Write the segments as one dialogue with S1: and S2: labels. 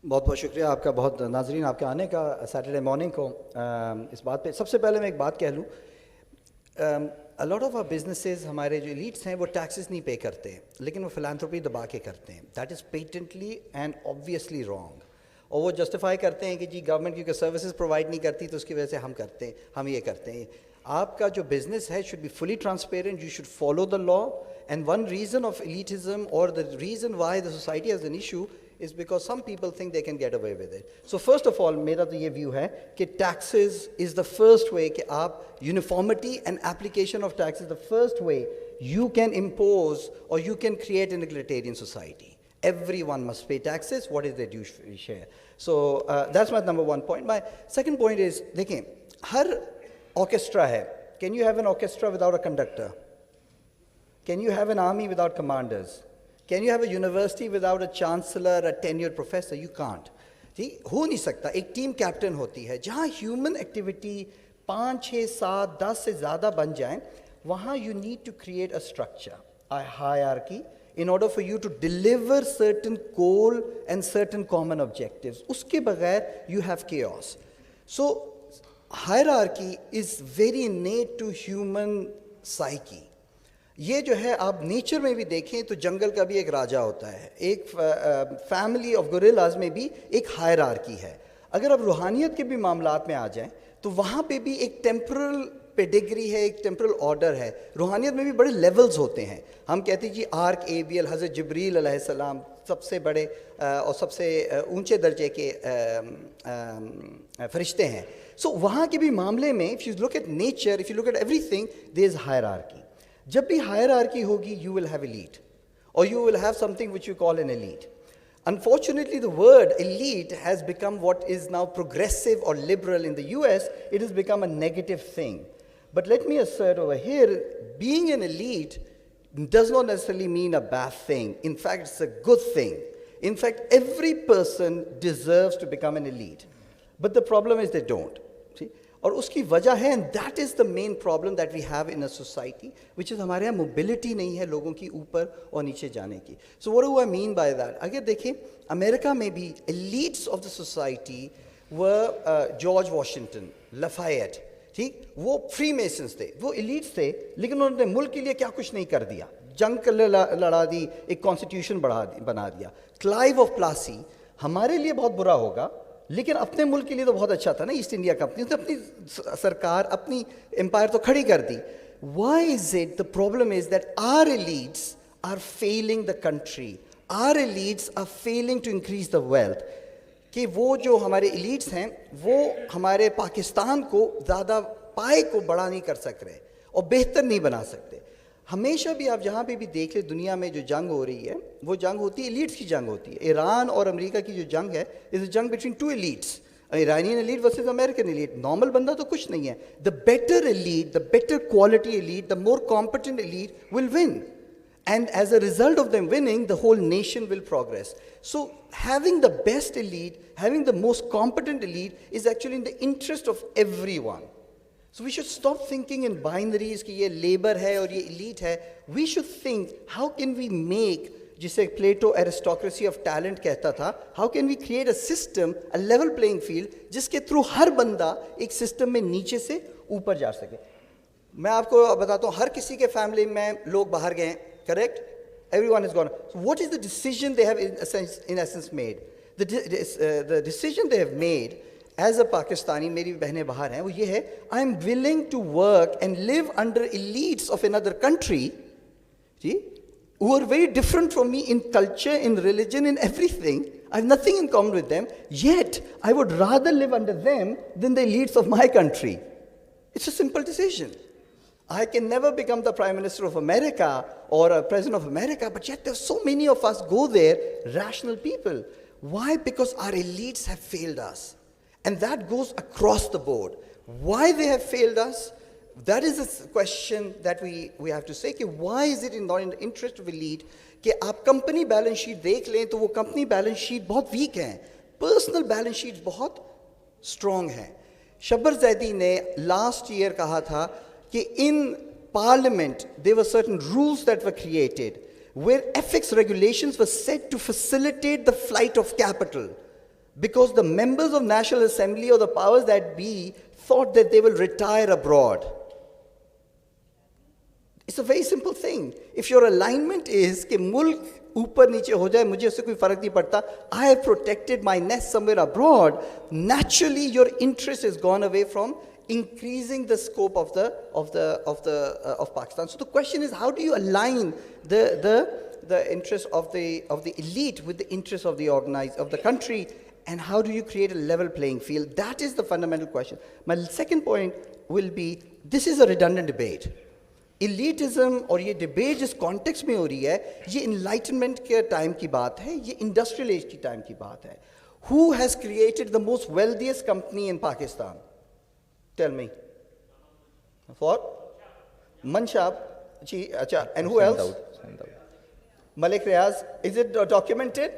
S1: बहुत बहुत शुक्रिया आपका, बहुत नाजरीन आपके आने का सैटरडे मॉर्निंग को। इस बात पे सबसे पहले मैं एक बात कह लूँ, a lot of our businesses, हमारे जो लीड्स हैं वो टैक्सेस नहीं पे करते, लेकिन वो फिलांथ्रोपी दबा के करते हैं। That is patently and obviously wrong. और वो जस्टिफाई करते हैं कि जी गवर्नमेंट क्योंकि सर्विसेज प्रोवाइड नहीं करती तो उसकी वजह से हम करते हैं, हम ये करते हैं। आपका जो बिजनेस है should be fully transparent, you should follow the law. And one reason of elitism or the reason why the society has an issue is because some people think they can get away with it. So first of all, मेरा तो ये view है कि taxes is the first way कि आप uniformity and application of taxes the first way you can impose or you can create an egalitarian society. Everyone must pay taxes. What is their due share? So that's my number one point. My second point is, देखें, हर orchestra है. Can you have an orchestra without a conductor? Can you have an army without commanders? Can you have a university without a chancellor, a tenured professor? You can't. ठीक हो नहीं सकता. एक team captain होती है. जहाँ human activity 5, 6, 7, 10 से ज़्यादा बन जाए, वहाँ you need to create a structure, a hierarchy, in order for you to deliver certain goal and certain common objectives. उसके बगैर you have chaos. So hierarchy is very innate to human psyche. ये जो है आप nature में भी देखें तो जंगल का भी एक राजा होता है, एक फैमिली ऑफ गोरिल्लाज में भी एक हायरार्की है। अगर आप रूहानियत के भी मामलात में आ जाएं तो वहाँ पे भी एक टेम्परल पेडिग्री है, एक टेम्परल ऑर्डर है। रूहानियत में भी बड़े लेवल्स होते हैं। हम कहते हैं जी आर्क एबियल हज़रत जिब्रील अलैहिस्सलाम सबसे बड़े और सबसे ऊंचे दर्जे के फरिश्ते हैं। सो वहाँ के भी मामले में if you look at nature, if you look at everything, there is hierarchy. जब भी हायरार्की होगी, you will have elite, or you will have something which you call an elite. Unfortunately, the word elite has become what is now progressive or liberal in the US. It has become a negative thing. But let me assert over here, being an elite does not necessarily mean a bad thing. In fact, it's a good thing. In fact, every person deserves to become an elite. But the problem is they don't. See? और उसकी वजह है, and that is the main problem that we have in a society, which is हमारे यहाँ mobility नहीं है लोगों की ऊपर और नीचे जाने की. So what do I mean by that? अगर देखें अमेरिका में भी elites of the society were George Washington, Lafayette, ठीक, वो Freemasons थे, वो elites थे, लेकिन उन्होंने मुल्क के लिए क्या कुछ नहीं कर दिया. जंग लड़ा दी, एक कॉन्स्टिट्यूशन बना दिया. क्लाइव ऑफ प्लासी हमारे लिए बहुत बुरा होगा, लेकिन अपने मुल्क के लिए तो बहुत अच्छा था ना. ईस्ट इंडिया कंपनी उसने अपनी सरकार, अपनी एम्पायर तो खड़ी कर दी. Why is it the problem is that our elites are failing the country, our elites are failing to increase the wealth. कि वो जो हमारे एलीट्स हैं वो हमारे पाकिस्तान को ज़्यादा पाए को बड़ा नहीं कर सक रहे और बेहतर नहीं बना सकते. हमेशा भी आप जहाँ पे भी देख ले दुनिया में जो जंग हो रही है, वो जंग होती है एलीट्स की जंग होती है. ईरान और अमेरिका की जो जंग है इज अ जंग between two elites, Iranian elite versus American elite. Normal बंदा तो कुछ नहीं है. The better elite, the better quality elite, the more competent elite will win, and as a result of them winning, the whole nation will progress. So having the best elite, having the most competent elite is actually in the interest of everyone. So we should stop thinking in binaries कि ये labor है और ये elite है. We should think how can we make, जिसे Plato aristocracy of talent कहता था, how can we create a system, a level playing field, जिसके through हर बंदा एक system में नीचे से ऊपर जा सके. मैं आपको बताता हूँ, हर किसी के family में लोग बाहर गए, correct? Everyone is gone. So what is the decision they have in essence made? The decision they have made as a Pakistani, मेरी बहनें बाहर हैं, वो ये है, I am willing to work and live under elites of another country, see, who are very different from me in culture, in religion, in everything. I have nothing in common with them, yet I would rather live under them than the elites of my country. It's a simple decision. I can never become the Prime Minister of America or a President of America, but yet there's so many of us go there, rational people. Why? Because our elites have failed us. And that goes across the board. Why they have failed us? That is a question that we have to say. कि why is it not in the interest of elite कि आप company balance sheet देख लें तो वो company balance sheet बहुत weak हैं, personal balance sheets बहुत strong हैं. शब्बर ज़ैदी ने last year कहा था कि in parliament there were certain rules that were created where ethics regulations were set to facilitate the flight of capital. Because the members of National Assembly or the powers that be thought that they will retire abroad. It's a very simple thing. If your alignment is कि मुल्क ऊपर नीचे हो जाए मुझे उससे कोई फर्क नहीं पड़ता, I have protected my nest somewhere abroad, naturally your interest has gone away from increasing the scope of Pakistan. So the question is, how do you align the interest of the elite with the interest of the country, and how do you create a level playing field? That is the fundamental question. My second point will be, this is a redundant debate. Elitism और ये debate जिस context में हो रही है, ये enlightenment के time की बात है, ये industrial age की time की बात है. Who has created the most wealthiest company in Pakistan? Tell me. What? Manshab. Achha. And who else? Malik Riaz. Is it documented?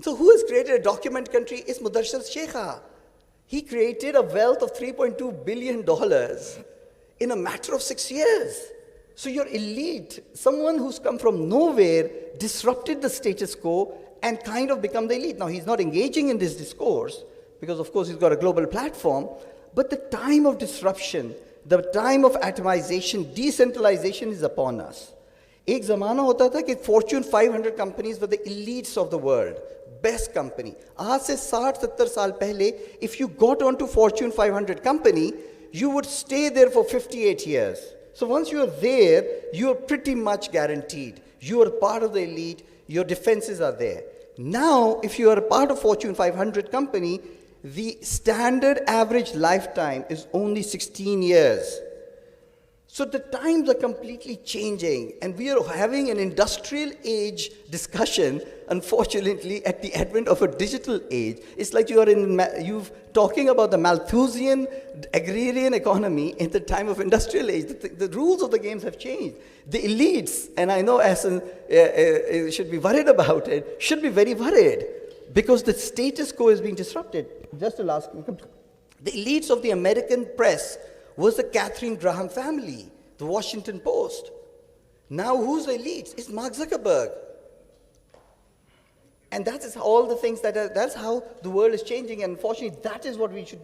S1: So who has created a document country is Mudassir Shekha. He created a wealth of $3.2 billion in a matter of 6 years. So your elite, someone who's come from nowhere, disrupted the status quo and kind of become the elite. Now he's not engaging in this discourse because of course he's got a global platform, but the time of disruption, the time of atomization, decentralization is upon us. एक ज़माना होता था कि Fortune 500 companies were the elites of the world, best company. आज से 60-70 साल पहले, if you got onto Fortune 500 company, you would stay there for 58 years. So once you are there, you are pretty much guaranteed. You are part of the elite, your defenses are there. Now, if you are a part of Fortune 500 company, the standard average lifetime is only 16 years. So the times are completely changing, and we are having an industrial age discussion, unfortunately, at the advent of a digital age. It's like you're talking about the Malthusian agrarian economy in the time of industrial age. The rules of the games have changed. The elites, and I know Asan should be worried about it, should be very worried, because the status quo is being disrupted. Just the last, the elites of the American press was the Katharine Graham family, the Washington Post. Now who's the elite? It's Mark Zuckerberg. And that is all the things that's how the world is changing, and unfortunately that is what we should